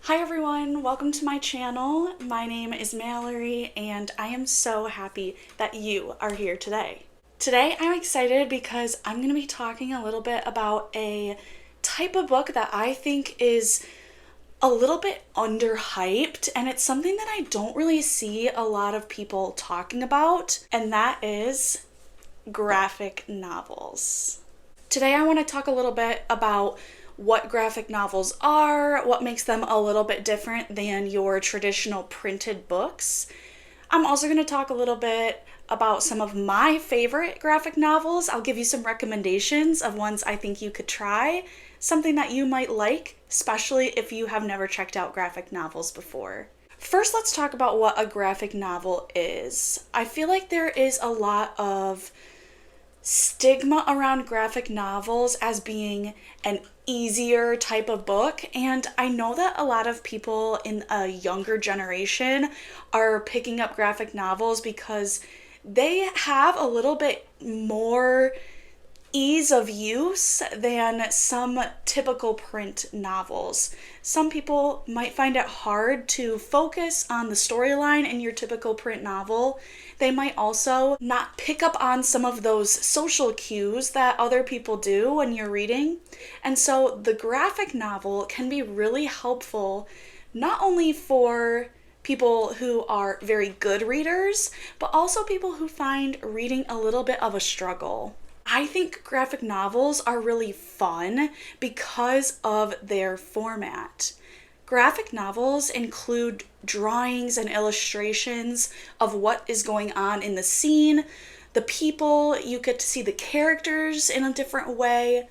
Hi everyone, welcome to my channel. My name is Mallory and I am so happy that you are here today. Today I'm excited because I'm going to be talking a little bit about a type of book that I think is a little bit underhyped, and it's something that I don't really see a lot of people talking about, and that is graphic novels. Today I want to talk a little bit about what graphic novels are, what makes them a little bit different than your traditional printed books. I'm also going to talk a little bit about some of my favorite graphic novels. I'll give you some recommendations of ones I think you could try, something that you might like, especially if you have never checked out graphic novels before. First, let's talk about what a graphic novel is. I feel like there is a lot of stigma around graphic novels as being an easier type of book, and I know that a lot of people in a younger generation are picking up graphic novels because they have a little bit more ease of use than some typical print novels. Some people might find it hard to focus on the storyline in your typical print novel. They might also not pick up on some of those social cues that other people do when you're reading. And so the graphic novel can be really helpful, not only for people who are very good readers, but also people who find reading a little bit of a struggle. I think graphic novels are really fun because of their format. Graphic novels include drawings and illustrations of what is going on in the scene, the people, you get to see the characters in a different way.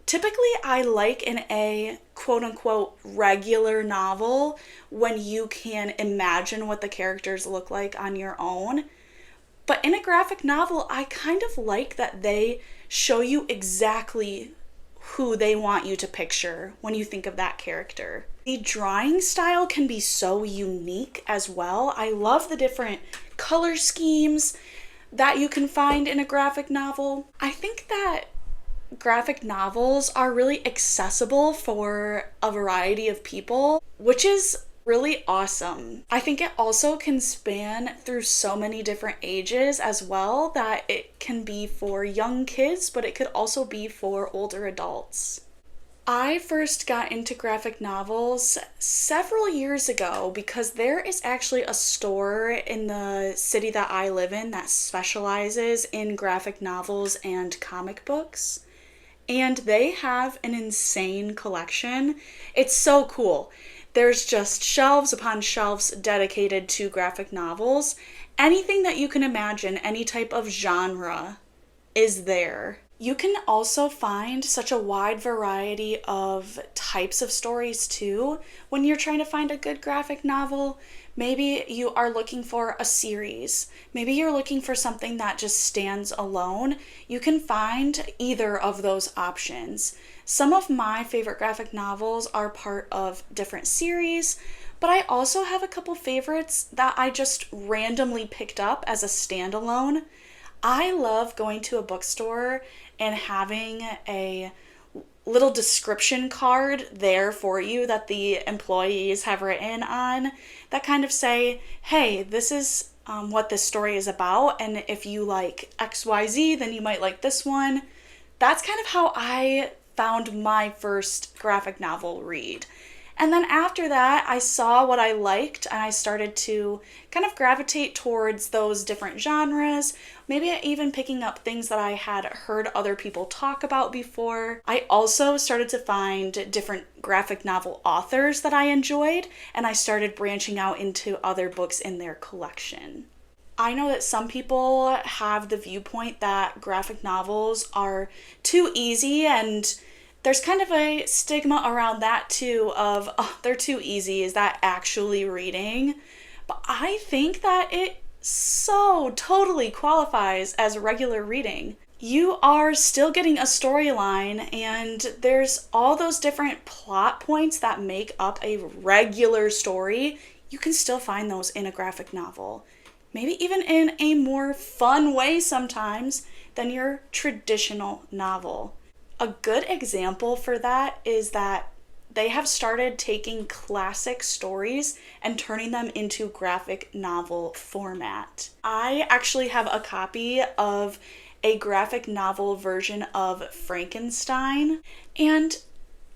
Typically, I like in a quote unquote regular novel when you can imagine what the characters look like on your own. But in a graphic novel, I kind of like that they show you exactly who they want you to picture when you think of that character. The drawing style can be so unique as well. I love the different color schemes that you can find in a graphic novel. I think that graphic novels are really accessible for a variety of people, which is really awesome. I think it also can span through so many different ages as well, that it can be for young kids, but it could also be for older adults. I first got into graphic novels several years ago because there is actually a store in the city that I live in that specializes in graphic novels and comic books. And they have an insane collection. It's so cool. There's just shelves upon shelves dedicated to graphic novels. Anything that you can imagine, any type of genre is there. You can also find such a wide variety of types of stories too when you're trying to find a good graphic novel. Maybe you are looking for a series. Maybe you're looking for something that just stands alone. You can find either of those options. Some of my favorite graphic novels are part of different series, but I also have a couple favorites that I just randomly picked up as a standalone. I love going to a bookstore and having a little description card there for you that the employees have written on that kind of say, hey, this is what this story is about, and if you like XYZ, then you might like this one. That's kind of how I found my first graphic novel read. And then after that, I saw what I liked and I started to kind of gravitate towards those different genres, maybe even picking up things that I had heard other people talk about before. I also started to find different graphic novel authors that I enjoyed, and I started branching out into other books in their collection. I know that some people have the viewpoint that graphic novels are too easy, and there's kind of a stigma around that too of, oh, they're too easy. Is that actually reading? But I think that it so totally qualifies as regular reading. You are still getting a storyline, and there's all those different plot points that make up a regular story. You can still find those in a graphic novel. Maybe even in a more fun way sometimes than your traditional novel. A good example for that is that they have started taking classic stories and turning them into graphic novel format. I actually have a copy of a graphic novel version of Frankenstein, and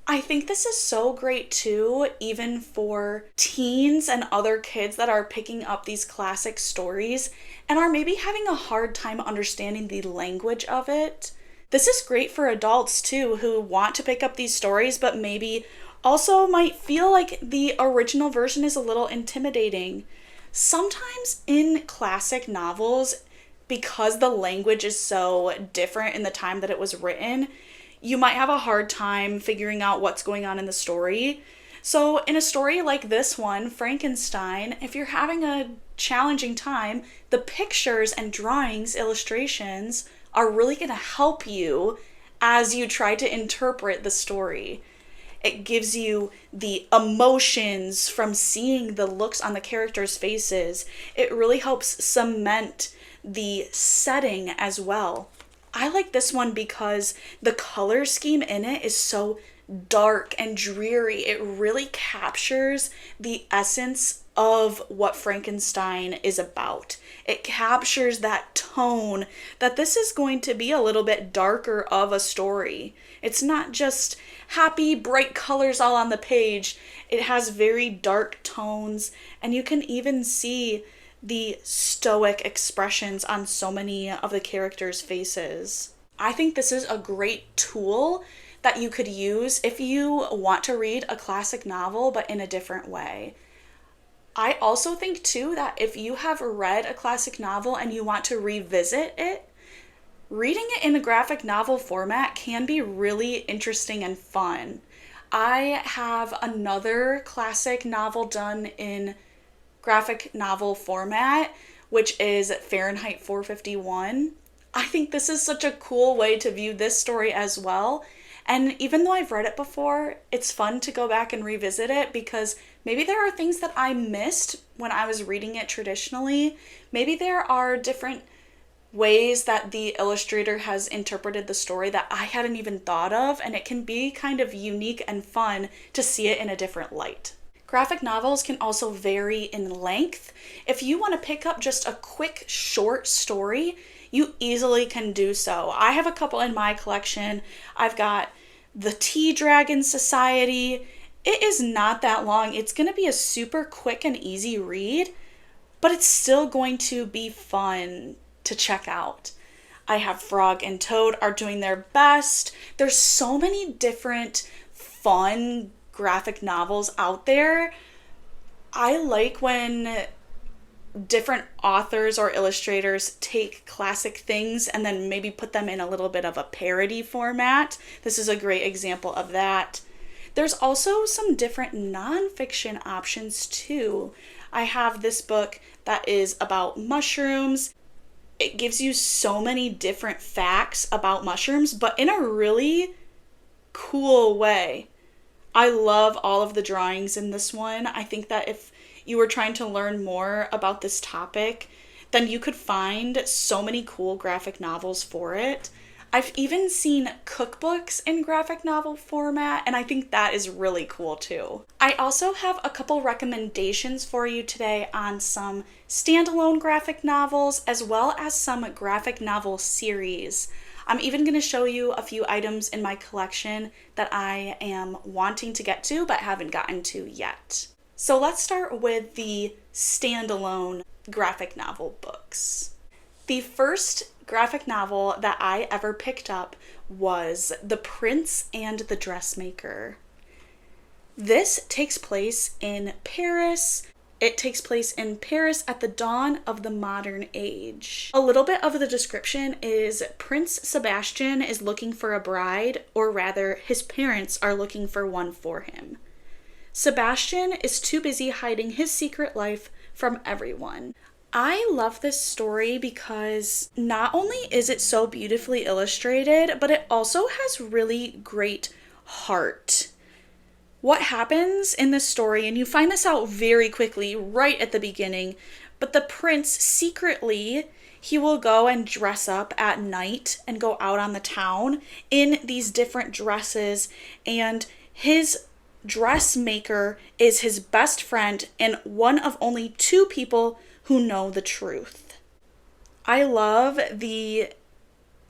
I think this is so great too, even for teens and other kids that are picking up these classic stories and are maybe having a hard time understanding the language of it. This is great for adults too, who want to pick up these stories but maybe also might feel like the original version is a little intimidating. Sometimes in classic novels, because the language is so different in the time that it was written, you might have a hard time figuring out what's going on in the story. So in a story like this one, Frankenstein, if you're having a challenging time, the pictures and drawings, illustrations are really going to help you as you try to interpret the story. It gives you the emotions from seeing the looks on the characters' faces. It really helps cement the setting as well. I like this one because the color scheme in it is so dark and dreary. It really captures the essence of what Frankenstein is about. It captures that tone that this is going to be a little bit darker of a story. It's not just happy, bright colors all on the page. It has very dark tones, and you can even see the stoic expressions on so many of the characters' faces. I think this is a great tool that you could use if you want to read a classic novel but in a different way. I also think too that if you have read a classic novel and you want to revisit it, reading it in a graphic novel format can be really interesting and fun. I have another classic novel done in graphic novel format, which is Fahrenheit 451. I think this is such a cool way to view this story as well. And even though I've read it before, it's fun to go back and revisit it because maybe there are things that I missed when I was reading it traditionally. Maybe there are different ways that the illustrator has interpreted the story that I hadn't even thought of, and it can be kind of unique and fun to see it in a different light. Graphic novels can also vary in length. If you want to pick up just a quick short story, you easily can do so. I have a couple in my collection. I've got The Tea Dragon Society. It is not that long. It's going to be a super quick and easy read, but it's still going to be fun to check out. I have Frog and Toad Are Doing Their Best. There's so many different fun graphic novels out there. I like when different authors or illustrators take classic things and then maybe put them in a little bit of a parody format. This is a great example of that. There's also some different nonfiction options too. I have this book that is about mushrooms. It gives you so many different facts about mushrooms, but in a really cool way. I love all of the drawings in this one. I think that if you were trying to learn more about this topic, then you could find so many cool graphic novels for it. I've even seen cookbooks in graphic novel format, and I think that is really cool too. I also have a couple recommendations for you today on some standalone graphic novels as well as some graphic novel series. I'm even going to show you a few items in my collection that I am wanting to get to but haven't gotten to yet. So let's start with the standalone graphic novel books. The first graphic novel that I ever picked up was The Prince and the Dressmaker. This takes place in Paris. It takes place in Paris at the dawn of the modern age. A little bit of the description is Prince Sebastian is looking for a bride, or rather, his parents are looking for one for him. Sebastian is too busy hiding his secret life from everyone. I love this story because not only is it so beautifully illustrated, but it also has really great heart. What happens in this story, and you find this out very quickly right at the beginning, but the prince secretly, he will go and dress up at night and go out on the town in these different dresses, and his Dressmaker is his best friend and one of only two people who know the truth. I love the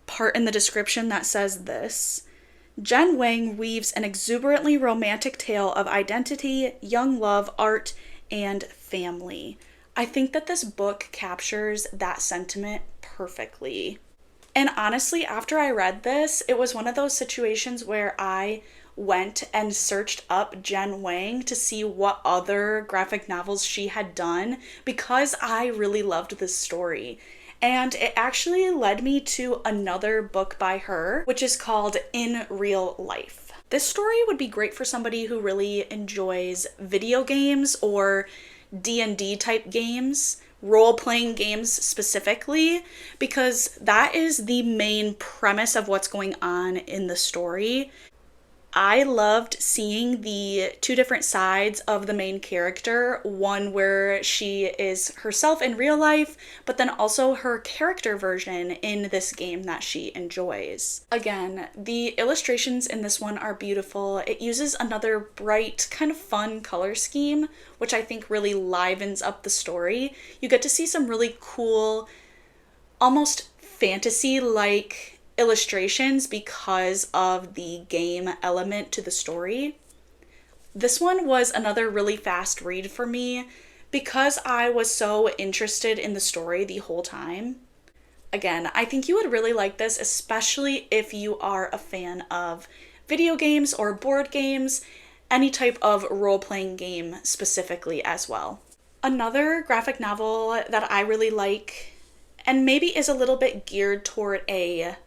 part in the description that says this. Jen Wang weaves an exuberantly romantic tale of identity, young love, art, and family. I think that this book captures that sentiment perfectly. And honestly, after I read this, it was one of those situations where I went and searched up Jen Wang to see what other graphic novels she had done because I really loved this story. And it actually led me to another book by her, which is called In Real Life. This story would be great for somebody who really enjoys video games or D&D type games, role-playing games specifically, because that is the main premise of what's going on in the story. I loved seeing the two different sides of the main character, one where she is herself in real life, but then also her character version in this game that she enjoys. Again, the illustrations in this one are beautiful. It uses another bright, kind of fun color scheme, which I think really livens up the story. You get to see some really cool, almost fantasy-like illustrations because of the game element to the story. This one was another really fast read for me because I was so interested in the story the whole time. Again, I think you would really like this, especially if you are a fan of video games or board games, any type of role-playing game specifically as well. Another graphic novel that I really like, and maybe is a little bit geared toward a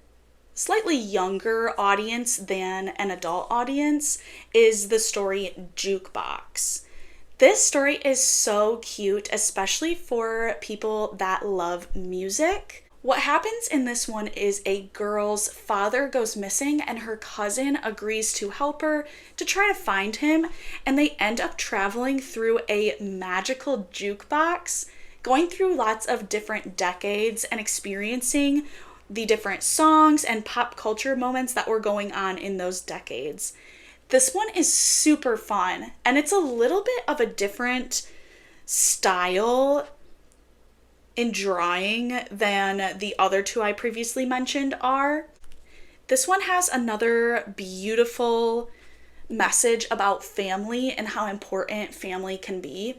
slightly younger audience than an adult audience, is the story Jukebox. This story is so cute, especially for people that love music. What happens in this one is a girl's father goes missing and her cousin agrees to help her to try to find him, and they end up traveling through a magical jukebox, going through lots of different decades and experiencing the different songs and pop culture moments that were going on in those decades. This one is super fun, and it's a little bit of a different style in drawing than the other two I previously mentioned are. This one has another beautiful message about family and how important family can be.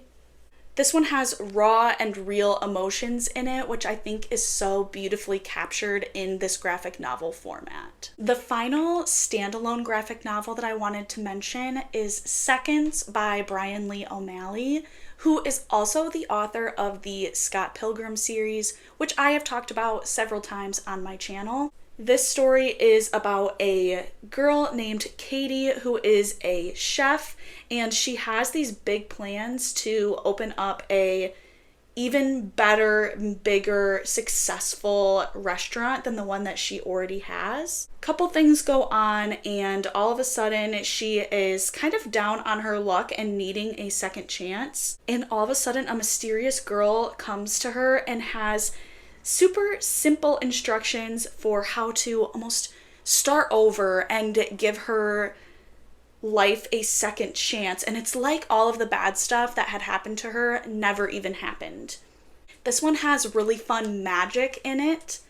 This one has raw and real emotions in it, which I think is so beautifully captured in this graphic novel format. The final standalone graphic novel that I wanted to mention is Seconds by Bryan Lee O'Malley, who is also the author of the Scott Pilgrim series, which I have talked about several times on my channel. This story is about a girl named Katie who is a chef, and she has these big plans to open up a even better, bigger, successful restaurant than the one that she already has. Couple things go on, and all of a sudden she is kind of down on her luck and needing a second chance. And all of a sudden a mysterious girl comes to her and has super simple instructions for how to almost start over and give her life a second chance. And it's like all of the bad stuff that had happened to her never even happened. This one has really fun magic in it.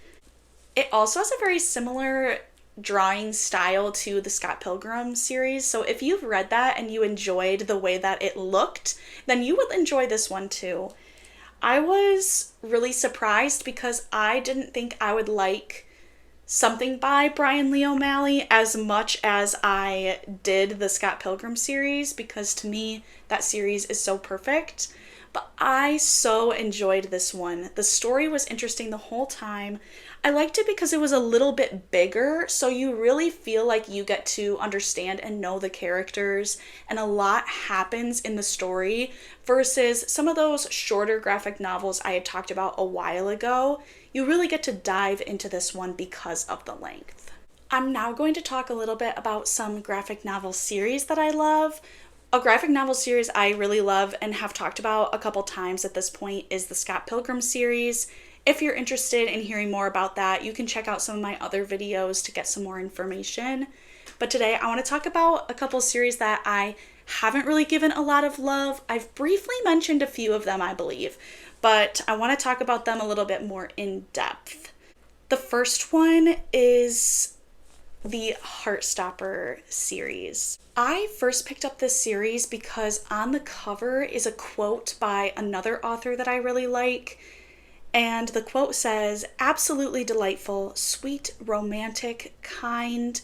It also has a very similar drawing style to the Scott Pilgrim series. So if you've read that and you enjoyed the way that it looked, then you will enjoy this one too. I was really surprised because I didn't think I would like something by Bryan Lee O'Malley as much as I did the Scott Pilgrim series, because to me that series is so perfect. But I so enjoyed this one. The story was interesting the whole time. I liked it because it was a little bit bigger, so you really feel like you get to understand and know the characters, and a lot happens in the story versus some of those shorter graphic novels I had talked about a while ago. You really get to dive into this one because of the length. I'm now going to talk a little bit about some graphic novel series that I love. A graphic novel series I really love and have talked about a couple times at this point is the Scott Pilgrim series. If you're interested in hearing more about that, you can check out some of my other videos to get some more information. But today I want to talk about a couple series that I haven't really given a lot of love. I've briefly mentioned a few of them, I believe, but I want to talk about them a little bit more in depth. The first one is the Heartstopper series. I first picked up this series because on the cover is a quote by another author that I really like. And the quote says, "Absolutely delightful, sweet, romantic, kind,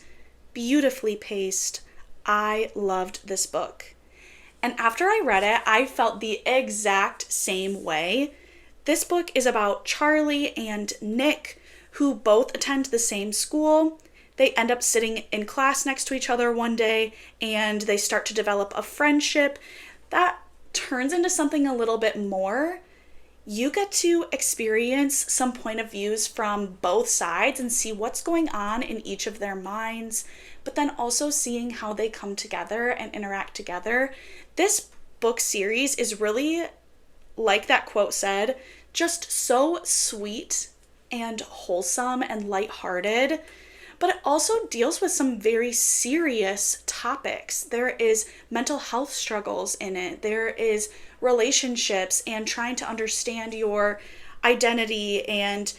beautifully paced. I loved this book." And after I read it, I felt the exact same way. This book is about Charlie and Nick, who both attend the same school. They end up sitting in class next to each other one day, and they start to develop a friendship that turns into something a little bit more. You get to experience some point of views from both sides and see what's going on in each of their minds, but then also seeing how they come together and interact together. This book series is really, like that quote said, just so sweet and wholesome and lighthearted, but it also deals with some very serious topics. There is mental health struggles in it. There is relationships and trying to understand your identity and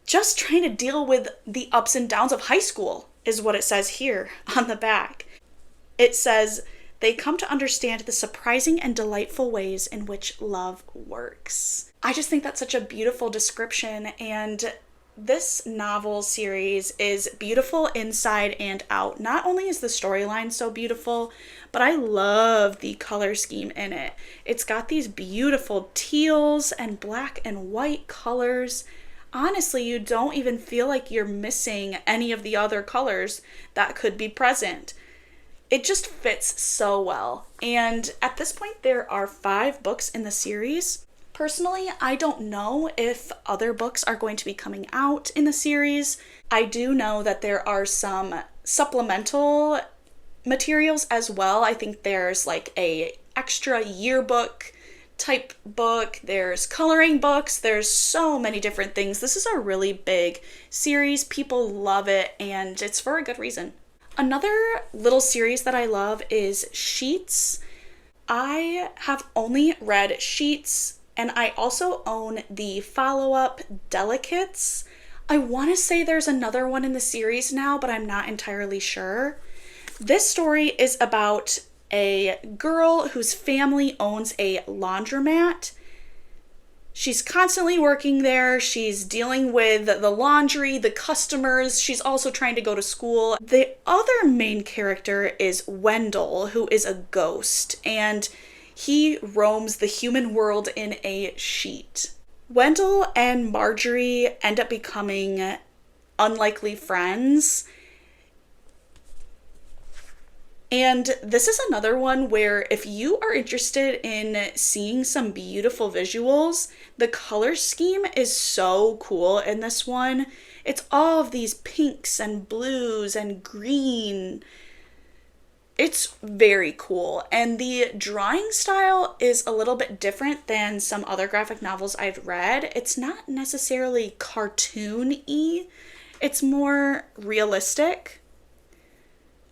just trying to deal with the ups and downs of high school is what it says here on the back. It says, "They come to understand the surprising and delightful ways in which love works." I just think that's such a beautiful description, and this novel series is beautiful inside and out. Not only is the storyline so beautiful, but I love the color scheme in it. It's got these beautiful teals and black and white colors. Honestly, you don't even feel like you're missing any of the other colors that could be present. It just fits so well. And at this point, there are 5 books in the series. Personally, I don't know if other books are going to be coming out in the series. I do know that there are some supplemental materials as well. I think there's like a extra yearbook type book, there's coloring books, there's so many different things. This is a really big series. People love it, and it's for a good reason. Another little series that I love is Sheets. I have only read Sheets, and I also own the follow-up Delicates. I want to say there's another one in the series now, but I'm not entirely sure. This story is about a girl whose family owns a laundromat. She's constantly working there. She's dealing with the laundry, the customers. She's also trying to go to school. The other main character is Wendell, who is a ghost, and he roams the human world in a sheet. Wendell and Marjorie end up becoming unlikely friends. And this is another one where if you are interested in seeing some beautiful visuals, the color scheme is so cool in this one. It's all of these pinks and blues and green. It's very cool. And the drawing style is a little bit different than some other graphic novels I've read. It's not necessarily cartoon-y. It's more realistic.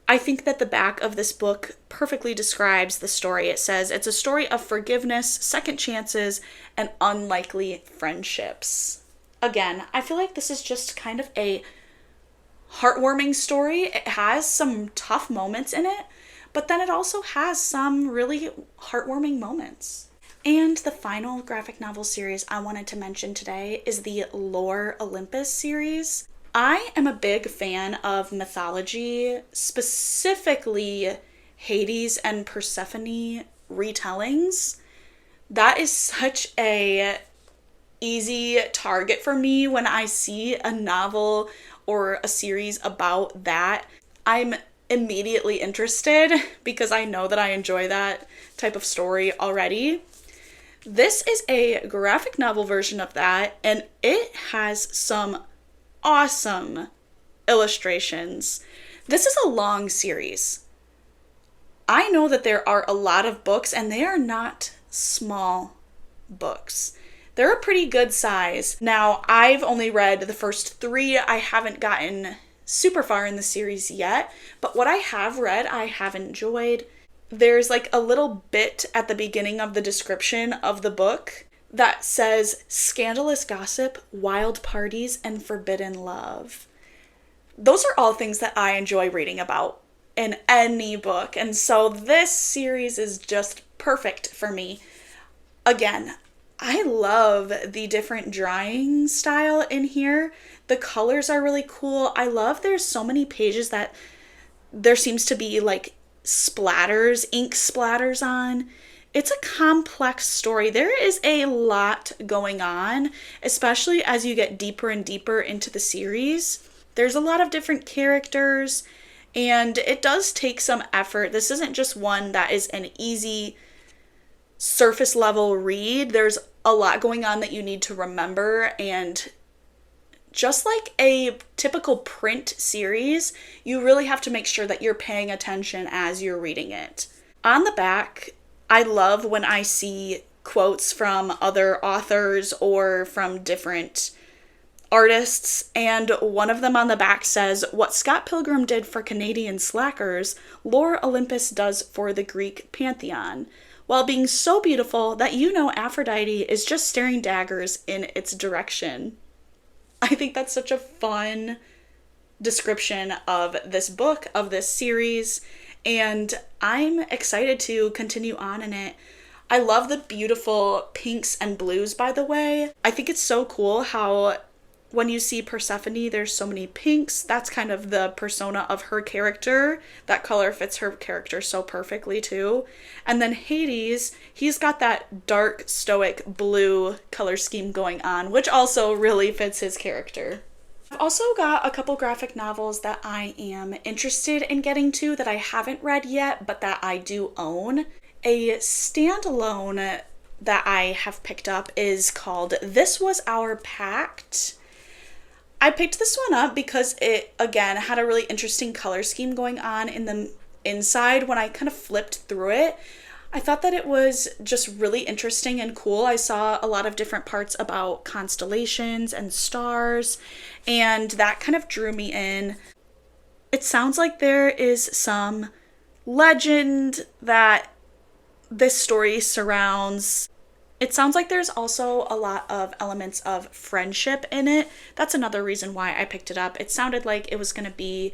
I think that the back of this book perfectly describes the story. It says, it's a story of forgiveness, second chances, and unlikely friendships. Again, I feel like this is just kind of a heartwarming story. It has some tough moments in it, but then it also has some really heartwarming moments. And the final graphic novel series I wanted to mention today is the Lore Olympus series. I am a big fan of mythology, specifically Hades and Persephone retellings. That is such a easy target for me when I see a novel or a series about that. I'm immediately interested because I know that I enjoy that type of story already. This is a graphic novel version of that, and it has some awesome illustrations. This is a long series. I know that there are a lot of books, and they are not small books. They're a pretty good size. Now, I've only read the first 3. I haven't gotten super far in the series yet, but what I have read, I have enjoyed. there's like a little bit at the beginning of the description of the book that says scandalous gossip, wild parties, and forbidden love. Those are all things that I enjoy reading about in any book. And so this series is just perfect for me. Again, I love the different drawing style in here. The colors are really cool. I love there's so many pages that there seems to be like splatters, ink splatters on. It's a complex story. There is a lot going on, especially as you get deeper and deeper into the series. There's a lot of different characters, and it does take some effort. This isn't just one that is an easy surface level read. There's a lot going on that you need to remember, and just like a typical print series, you really have to make sure that you're paying attention as you're reading it. On the back, I love when I see quotes from other authors or from different artists, and one of them on the back says, "What Scott Pilgrim did for Canadian slackers, Lore Olympus does for the Greek pantheon, while being so beautiful that you know Aphrodite is just staring daggers in its direction." I think that's such a fun description of this book, of this series, and I'm excited to continue on in it. I love the beautiful pinks and blues, by the way. I think it's so cool how when you see Persephone, there's so many pinks. That's kind of the persona of her character. That color fits her character so perfectly too. And then Hades, he's got that dark, stoic blue color scheme going on, which also really fits his character. I've also got a couple graphic novels that I am interested in getting to that I haven't read yet, but that I do own. A standalone that I have picked up is called This Was Our Pact. I picked this one up because it, again, had a really interesting color scheme going on in the inside. When I kind of flipped through it, I thought that it was just really interesting and cool. I saw a lot of different parts about constellations and stars, and that kind of drew me in. It sounds like there is some legend that this story surrounds. It sounds like there's also a lot of elements of friendship in it. That's another reason why I picked it up. It sounded like it was going to be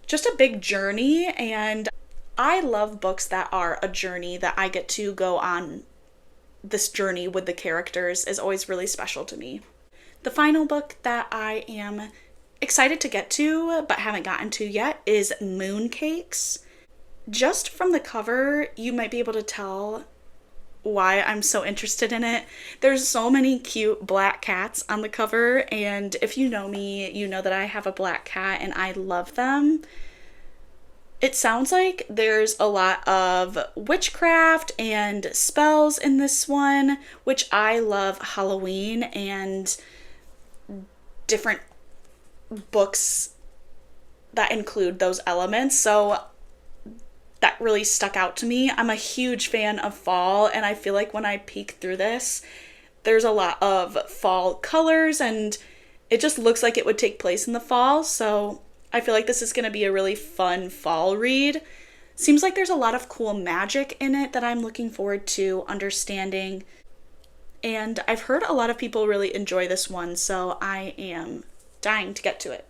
just a big journey, and I love books that are a journey, that I get to go on this journey with the characters is always really special to me. The final book that I am excited to get to but haven't gotten to yet is Mooncakes. Just from the cover, you might be able to tell why I'm so interested in it. There's so many cute black cats on the cover, and if you know me, you know that I have a black cat and I love them. It sounds like there's a lot of witchcraft and spells in this one, which I love Halloween and different books that include those elements, so that really stuck out to me. I'm a huge fan of fall, and I feel like when I peek through this, there's a lot of fall colors, and it just looks like it would take place in the fall, so I feel like this is going to be a really fun fall read. Seems like there's a lot of cool magic in it that I'm looking forward to understanding, and I've heard a lot of people really enjoy this one, so I am dying to get to it.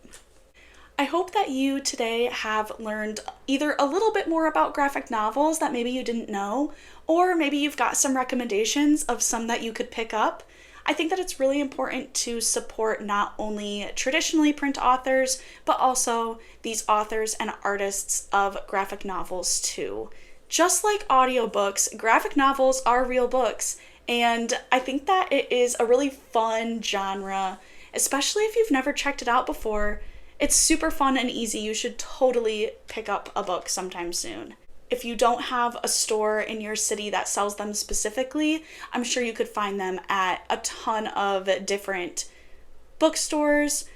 I hope that you today have learned either a little bit more about graphic novels that maybe you didn't know, or maybe you've got some recommendations of some that you could pick up. I think that it's really important to support not only traditionally print authors, but also these authors and artists of graphic novels too. Just like audiobooks, graphic novels are real books, and I think that it is a really fun genre, especially if you've never checked it out before. It's super fun and easy. You should totally pick up a book sometime soon. If you don't have a store in your city that sells them specifically, I'm sure you could find them at a ton of different bookstores,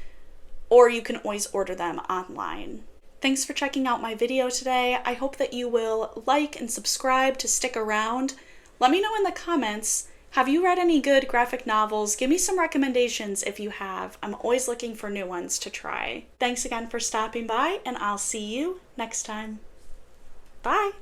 or you can always order them online. Thanks for checking out my video today. I hope that you will like and subscribe to stick around. Let me know in the comments, have you read any good graphic novels? Give me some recommendations if you have. I'm always looking for new ones to try. Thanks again for stopping by, and I'll see you next time. Bye!